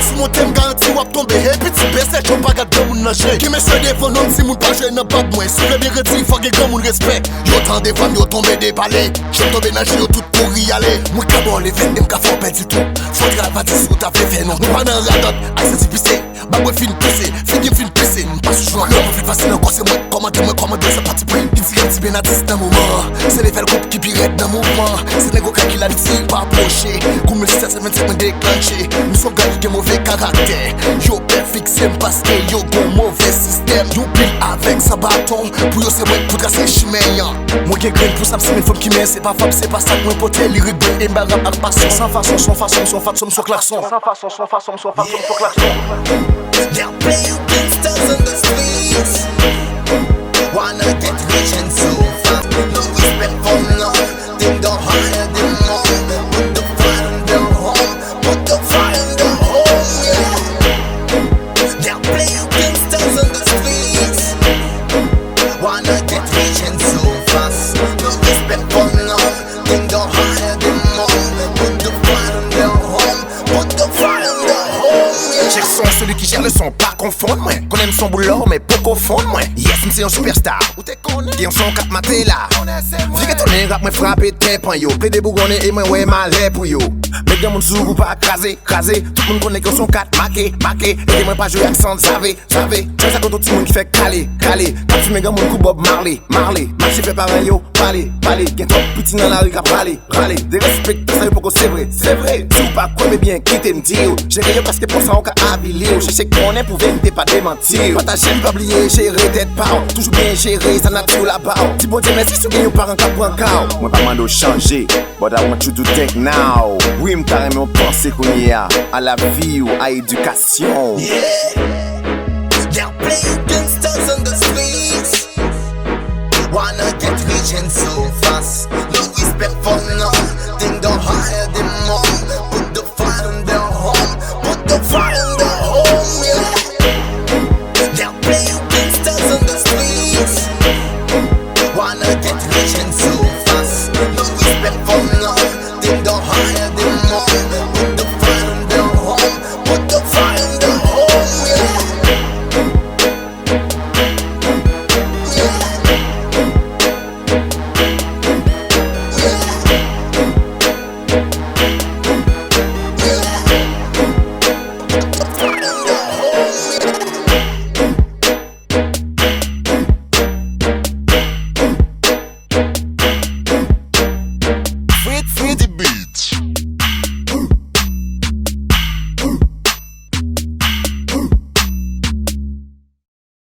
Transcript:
sous mon thème garanti ou à tomber. Et petit baissé, tu pas garder mon nager. Qui me choisit devant l'homme si mon pas joué n'a pas de moins. Si le bien redit, faut que grand mon respect. Yo tant des femmes, yo tombé des palais. J'en tombé nager, yo tout pour y aller. Moi cabon les veines, m'ka faut pas du tout. Faudra pas dire sous ta fait non. Nous pas dans la dot, assez difficile. Bah moi fin poussé, fin poussé. Pas toujours là, on fait facile encore c'est moi. Commandez, c'est parti pour une petite bien à 10 dans moment. C'est les groupe qui pirate dans mouvement. C'est les gars qui l'a dit, pas approché. Comme le 725 me déclenché. Nous sommes gars qui ont mauvais caractère. Yo père fixé parce que yo bon mauvais système. Yo pile avec sa bâton. Pour yo c'est moi pour tracer chemin. Moi qui graine pour ça, c'est mes femmes qui mènent. C'est pas femme, c'est pas ça que moi poté. Lyrique bonne et barrap avec passion. Sans façon, sans façon, soit klaxon. Sans façon, soit klaxon. They'll play you gangsters on the streets. Wanna get rich and so fast. No respect for nothing, don't hire them more. Put the fire in their home, put the fire in their home, yeah. They'll play you gangsters on the streets. Wanna get rich and so fast. No respect for nothing, don't hire them more. Put the fire in their home, put the fire in their home, yeah. Check son, celui qui gère le son, pas confondre moi. Qu'on aime son boulot, mais pas confondre moi. Yes, c'est un superstar. Où t'es connu? Qui en son 4 maté là. Viens que ton nez rap, moi frappé tes points yo. Play des bougonnés et moi ouais malais pour yo. Mais dans mon sou ou pas craser. Tout le monde connaît qu'on son 4 maqué. Et moi pas jouer accent, savez. C'est ça quand tout le monde qui fait caler. Quand tu mets mon coup Bob Marley. Marché fait pareil yo. Parler. Qu'un trop petit dans la rue qui râler. Des respects, ça y est pourquoi c'est vrai. Si ou pas quoi mais bien quitter m'dire. J'ai rien parce que pour ça on ka habillé. Je sais qu'on est pour vérité pas démentir. Pas ta chaîne, pas oublier, gérer tête par. Toujours bien géré, ça nature là-bas. Si bon Dieu merci, si vous par un cap pour un chaos. Moi pas mal de changer, but I want you to think now. Oui, m'carrément penser qu'on y a à la vie ou à éducation. Yeah, they'll play you gangsters on the streets. Wanna get rich and so fast. No respect for nothing, don't hire them more. Put the fire in their home, put the fire in their home, yeah. They'll play you gangsters on the streets. Wanna get rich and so fast. No respect for nothing, don't hire them more.